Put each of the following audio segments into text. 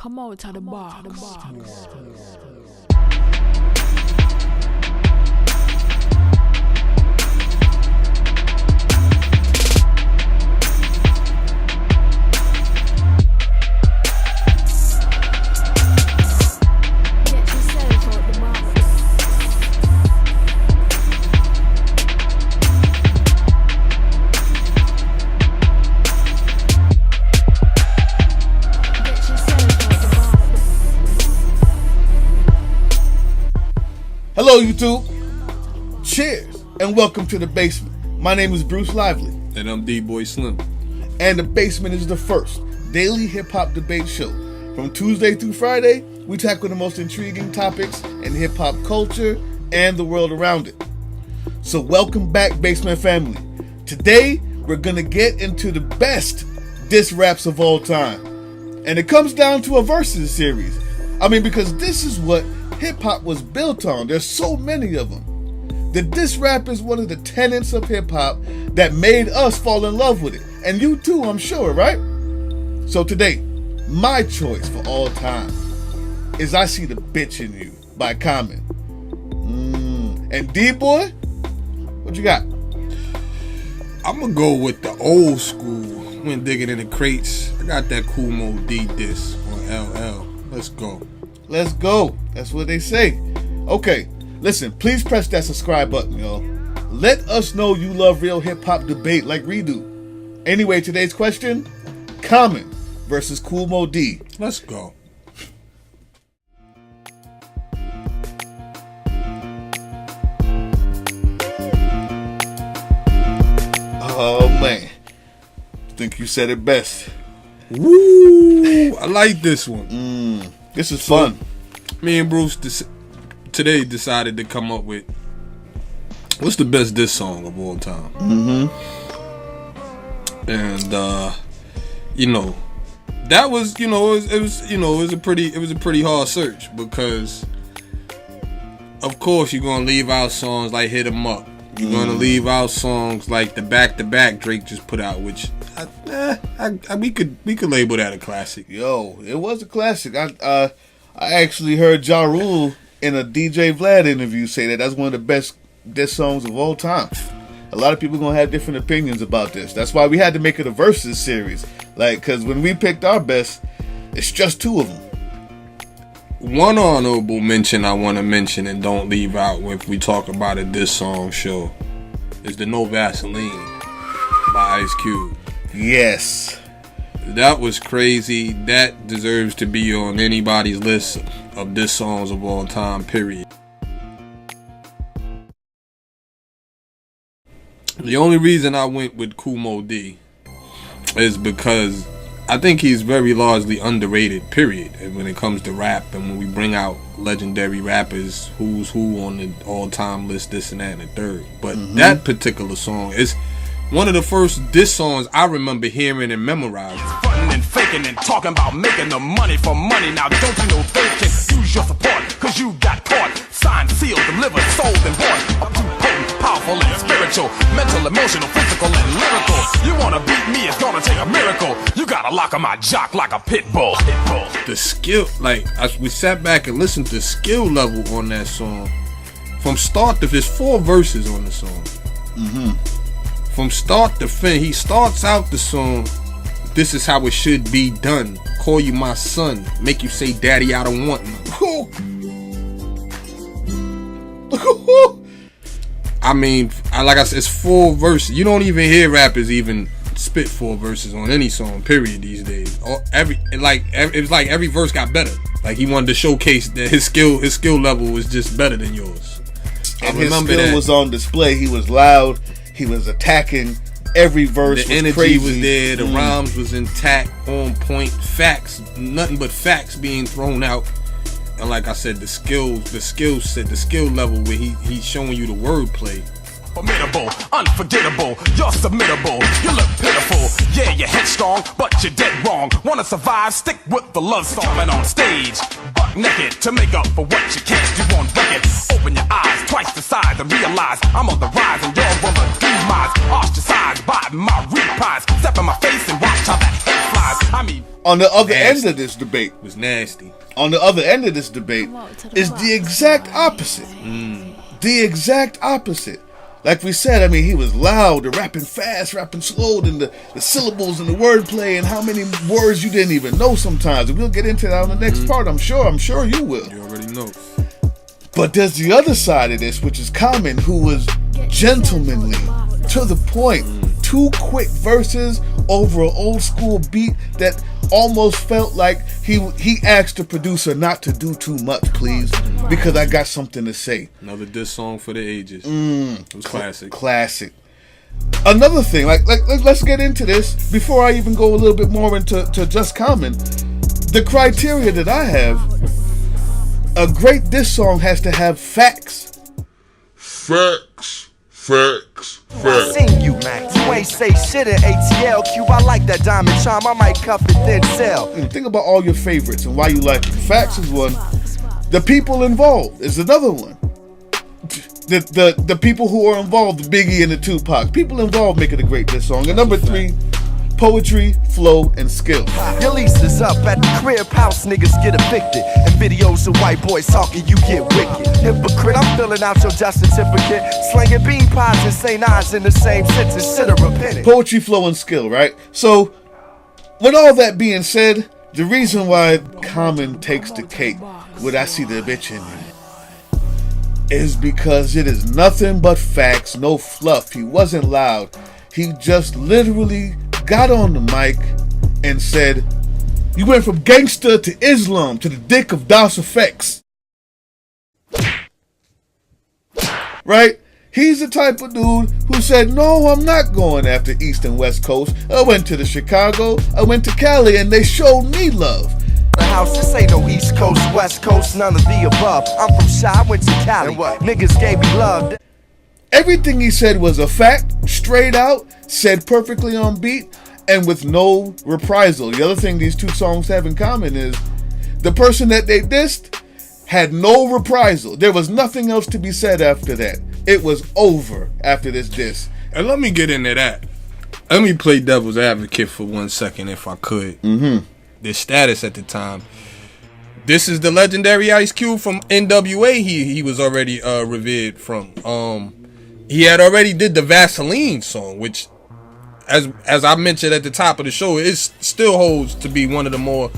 Come out of the box. Hello YouTube, cheers and welcome to The Basement. My name is Bruce Lively. And I'm D-Boy Slim. And The Basement is the first daily hip-hop debate show. From Tuesday through Friday, we tackle the most intriguing topics in hip-hop culture and the world around it. So welcome back, Basement family. Today, we're gonna get into the best diss raps of all time. And it comes down to a versus series. Because this is what hip-hop was built on. There's so many of them. The diss rap is one of the tenets of hip-hop that made us fall in love with it. And you too, I'm sure, right? So today, my choice for all time is I See the Bitch in You by Common. And D-Boy, what you got? I'm gonna go with the old school. When digging in the crates, I got that Cool Mo D diss on LL. Let's go. Let's go. That's what they say. Okay, listen, please press that subscribe button, y'all. Let us know you love real hip-hop debate like we do. Anyway, today's question, Common versus Cool Mo D. Let's go. Oh, man. I think you said it best. Woo! I like this one. This is fun. Me and Bruce today decided to come up with what's the best diss song of all time. And that was it was a pretty hard search because of course you're gonna leave out songs like Hit 'Em Up. You're gonna leave out songs like the Back to Back Drake just put out, which we could label that a classic. Yo, it was a classic. I actually heard Ja Rule in a DJ Vlad interview say that that's one of the best diss songs of all time. A lot of people gonna have different opinions about this. That's why we had to make it a versus series. Cause when we picked our best, it's just two of them. One honorable mention I want to mention and don't leave out if we talk about a diss song show is the No Vaseline by Ice Cube. Yes. That was crazy. That deserves to be on anybody's list of diss songs of all time, period. The only reason I went with Cool Mo D is because I think he's very largely underrated, period. And when it comes to rap and when we bring out legendary rappers, who's who on the all-time list, this and that and the third. But that particular song is one of the first diss songs I remember hearing and memorizing. Frontin' and faking and talking about making the money for money. Now don't you know they can use your support, cause you got caught. Signed, sealed, delivered, sold, and bought. I'm too potent, powerful, and spiritual. Mental, emotional, physical, and lyrical. You wanna beat me, it's gonna take a miracle. You gotta lock on my jock like a pit bull. The skill, we sat back and listened to the skill level on that song. From start to, there's 4 verses on the song. From start to finish, he starts out the song, this is how it should be done. Call you my son, make you say, daddy, I don't want none. Like I said, it's 4 verses. You don't even hear rappers even spit 4 verses on any song, period, these days. It was like every verse got better. Like he wanted to showcase that his skill level was just better than yours. And his skill was on display. He was loud. He was attacking. Every verse the energy crazy. Was there. The rhymes was intact, on point. Facts, nothing but facts being thrown out. And like I said, the skill level where he's showing you the wordplay. Formidable, unforgettable, you're submittable, you look pitiful. Yeah, you're headstrong, but you're dead wrong. Wanna survive, stick with the love song. And on stage, buck naked, to make up for what you can't do on record. Open your eyes, twice the size, and realize I'm on the rise and you're on the demise. Ostracized by my reprise. Step in my face and watch how that hate flies. On the other end Nasty. of this debate, Was nasty. on the other end of this debate is the exact opposite. The exact opposite. Like we said, I mean, he was loud, rapping fast, rapping slow, and the syllables and the wordplay and how many words you didn't even know sometimes. And we'll get into that on the next part, I'm sure you will. You already know. But there's the other side of this, which is Common, who was gentlemanly, to the point. 2 quick verses over an old school beat that almost felt like he asked the producer not to do too much, please, because I got something to say. Another diss song for the ages. It was classic. Classic. Another thing, like let's get into this before I even go a little bit more into just Common. The criteria that I have, a great diss song has to have facts. Facts. I seen you, Max. You ain't say shit in ATL Cube. I like that diamond charm. I might cuff it then sell. Think about all your favorites and why you like it. Facts is one. The people involved is another one. The people who are involved, the Biggie and the Tupac. People involved make it a great diss song. And number 3, poetry, flow, and skill. Your lease is up at the crib house, niggas get evicted. And videos of white boys talking, you get wicked. Hypocrite, I'm filling out your death certificate. Slinging bean pies and St. Ives in the same sentence. Shoulda repented. Poetry, flow, and skill, right? So, with all that being said, the reason why Common takes the cake with I See the Bitch in You is because it is nothing but facts, no fluff. He wasn't loud. He just literally got on the mic and said, you went from gangster to Islam to the dick of Das Effects. Right? He's the type of dude who said, no, I'm not going after East and West Coast. I went to the Chicago, I went to Cali, and they showed me love. The house, this ain't no East Coast, West Coast, none of the above. I'm from Chi, I went to Cali. Niggas gave me love. Everything he said was a fact, straight out, said perfectly on beat, and with no reprisal. The other thing these 2 songs have in common is the person that they dissed had no reprisal. There was nothing else to be said after that. It was over after this diss. And let me get into that. Let me play devil's advocate for 1 second, if I could. The status at the time. This is the legendary Ice Cube from NWA. He was already revered from. He had already did the Vaseline song, which, as I mentioned at the top of the show, it still holds to be one of the more,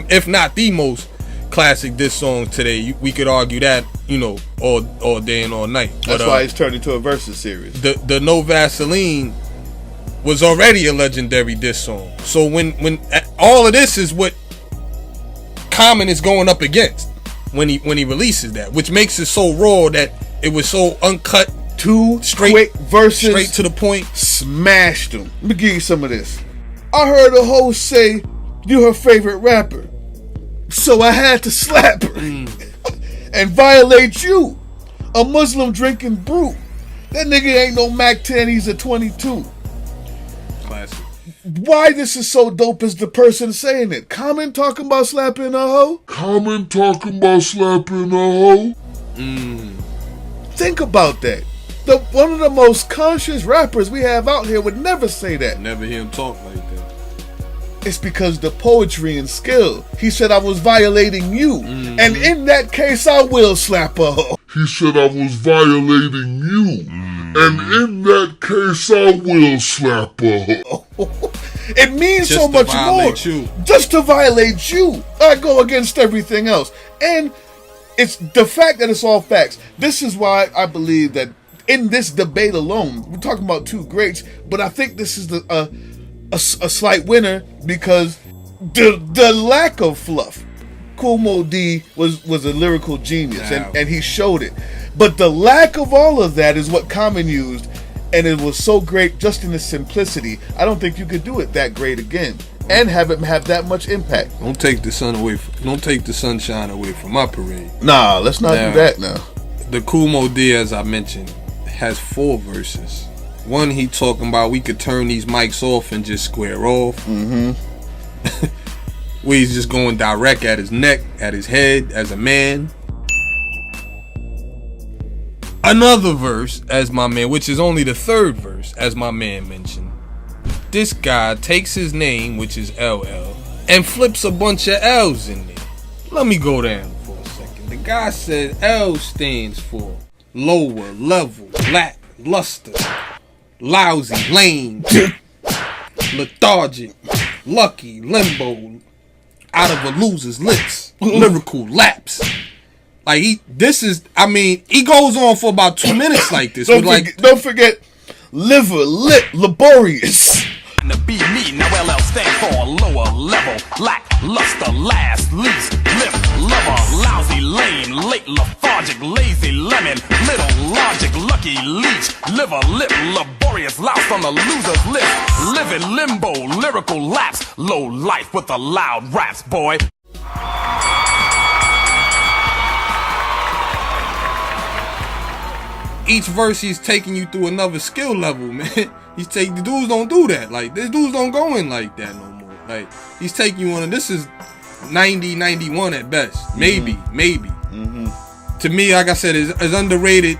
if not the most classic diss songs today. We could argue that, all day and all night. That's why it's turned into a versus series. The No Vaseline was already a legendary diss song. So when all of this is what Common is going up against when he releases that, which makes it so raw that it was so uncut. 2 quick verses, straight to the point. Smashed them. Let me give you some of this. I heard a host say you her favorite rapper, so I had to slap her and violate you, a Muslim drinking brew. That nigga ain't no Mac 10, he's a 22. Classic. Why this is so dope is the person saying it. Common talking about slapping a hoe. Think about that. One of the most conscious rappers we have out here would never say that. Never hear him talk like that. It's because the poetry and skill. He said I was violating you. And in that case, I will slap a hoe. He said I was violating you. And in that case, I will slap a hoe. It means Just so to much violate more. you. Just to violate you. I go against everything else. And it's the fact that it's all facts. This is why I believe that in this debate alone, we're talking about 2 greats, but I think this is a slight winner because the lack of fluff. Kool Moe Dee was a lyrical genius, and he showed it. But the lack of all of that is what Common used, and it was so great just in the simplicity. I don't think you could do it that great again and have it have that much impact. Don't take the sunshine away from my parade. Nah, let's not do that now. The Kool Moe Dee, as I mentioned, has 4 verses. One, he talking about we could turn these mics off and just square off. Where he's just going direct at his neck, at his head, as a man. Another verse, as my man, which is only the 3rd verse, as my man mentioned. This guy takes his name, which is LL, and flips a bunch of L's in there. Let me go down for a second. The guy said L stands for lower, level, lack, luster, lousy, lame, lethargic, lucky, limbo, out of a loser's lips, lyrical lapse. Like he goes on for about 2 minutes like this. Don't forget, liver, lip, laborious. To be me, now LL stand for lower level, lack, luster, last, least, limp, lover, lousy, lame, late, lethargic, lazy, lemon, little, logic, lucky, leech, liver, lip, laborious, louse on the loser's list, living limbo, lyrical lapse, low life with the loud raps, boy. Each verse he's taking you through another skill level, man. The dudes don't do that. Like, these dudes don't go in like that no more. Like, he's taking you on, and this is 90, 91 at best. Maybe. Mm-hmm. To me, like I said, it's underrated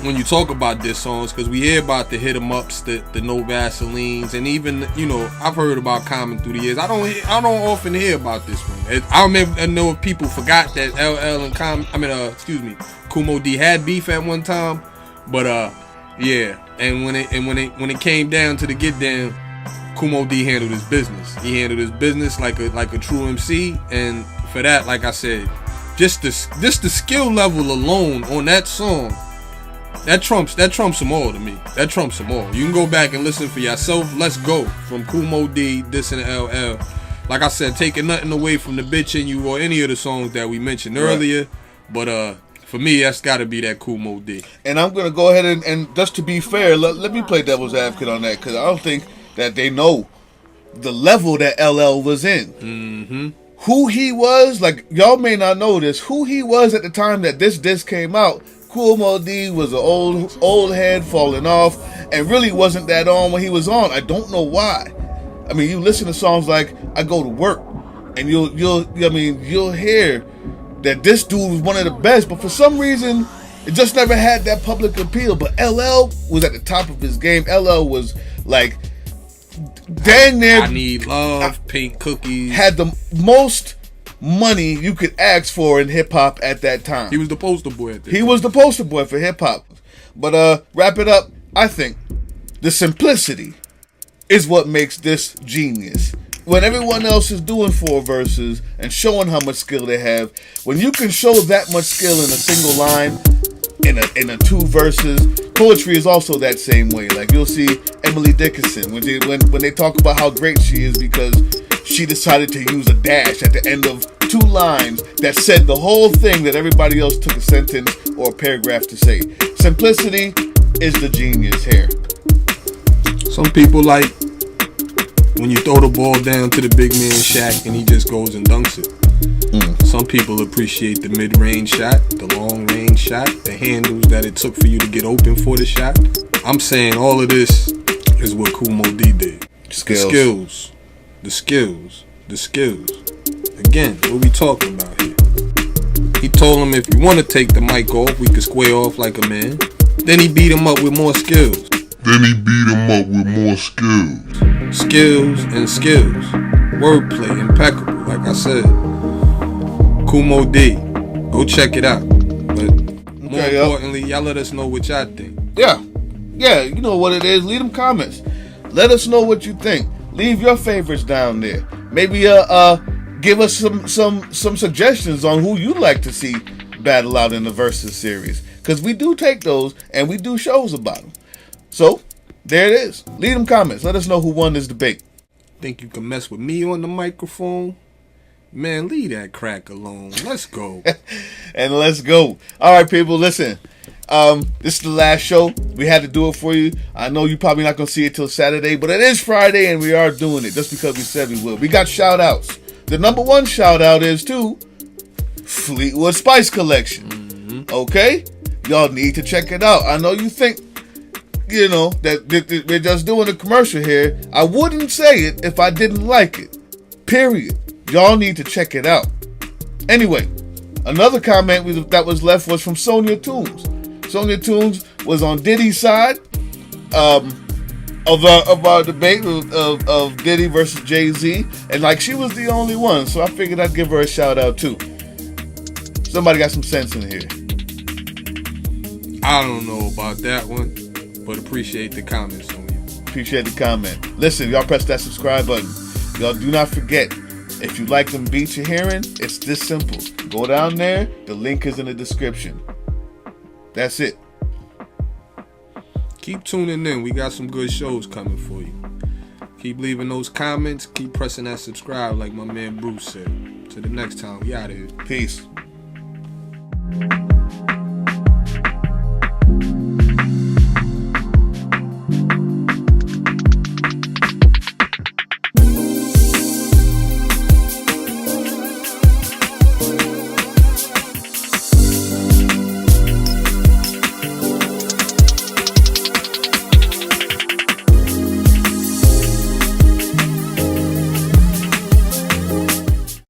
when you talk about diss songs, because we hear about the hit 'em ups, the no Vaselines, and even, I've heard about Common through the years. I don't often hear about this one. I know if people forgot that LL and Kumo D had beef at one time, but yeah. And when it came down to the get down, Kumo D handled his business. He handled his business like a true MC, and for that, like I said, just the skill level alone on that song, that trumps them all to me. That trumps them all. You can go back and listen for yourself. Let's Go from Kumo D, dissing LL. Like I said, taking nothing away from the Bitch in You or any of the songs that we mentioned earlier, but for me, that's got to be that Kumo D. And I'm going to go ahead and just to be fair, let me play devil's advocate on that, because I don't think that they know the level that LL was in. Mm-hmm. Who he was, like, y'all may not know this, who he was at the time that this disc came out. Kumo D was an old head falling off and really wasn't that on when he was on. I don't know why. I mean, you listen to songs like I Go to Work, and you'll hear that this dude was one of the best, but for some reason, it just never had that public appeal. But LL was at the top of his game. LL was like, dang near I Need Love, Pink Cookies. Had the most money you could ask for in hip-hop at that time. He was the poster boy at that time. He was the poster boy for hip-hop. But wrap it up, I think the simplicity is what makes this genius. When everyone else is doing 4 verses and showing how much skill they have, when you can show that much skill in a single line, in a 2 verses, poetry is also that same way. Like, you'll see Emily Dickinson when they talk about how great she is because she decided to use a dash at the end of 2 lines that said the whole thing that everybody else took a sentence or a paragraph to say. Simplicity is the genius here. Some people like when you throw the ball down to the big man Shaq and he just goes and dunks it. Some people appreciate the mid-range shot, the long-range shot, the handles that it took for you to get open for the shot. I'm saying all of this is what Kumo D did. The skills. Again, what we talking about here? He told him if you want to take the mic off, we could square off like a man. Then he beat him up with more skills. Skills and skills. Wordplay, impeccable, like I said. Kumo D. Go check it out. But more importantly, y'all let us know what y'all think. Yeah, you know what it is. Leave them comments. Let us know what you think. Leave your favorites down there. Maybe give us some suggestions on who you'd like to see battle out in the Versus series. Because we do take those and we do shows about them. So, there it is. Leave them comments. Let us know who won this debate. Think you can mess with me on the microphone? Man, leave that crack alone. Let's go. And let's go. All right, people, listen. This is the last show. We had to do it for you. I know you're probably not going to see it till Saturday, but it is Friday and we are doing it just because we said we will. We got shout-outs. The number 1 shout-out is to Fleetwood Spice Collection. Mm-hmm. Okay? Y'all need to check it out. I know you think, that we're just doing a commercial here. I wouldn't say it if I didn't like it. Period. Y'all need to check it out. Anyway, another comment that was left was from Sonia Toombs. Sonia Toombs was on Diddy's side. of our debate of Diddy versus Jay-Z, and like she was the only one, so I figured I'd give her a shout out too. Somebody got some sense in here. I don't know about that one, but appreciate the comments on you. Appreciate the comment. Listen, y'all press that subscribe button. Y'all do not forget, if you like them beats you're hearing, it's this simple. Go down there, the link is in the description. That's it. Keep tuning in. We got some good shows coming for you. Keep leaving those comments. Keep pressing that subscribe like my man Bruce said. Till the next time, we out of here. Peace.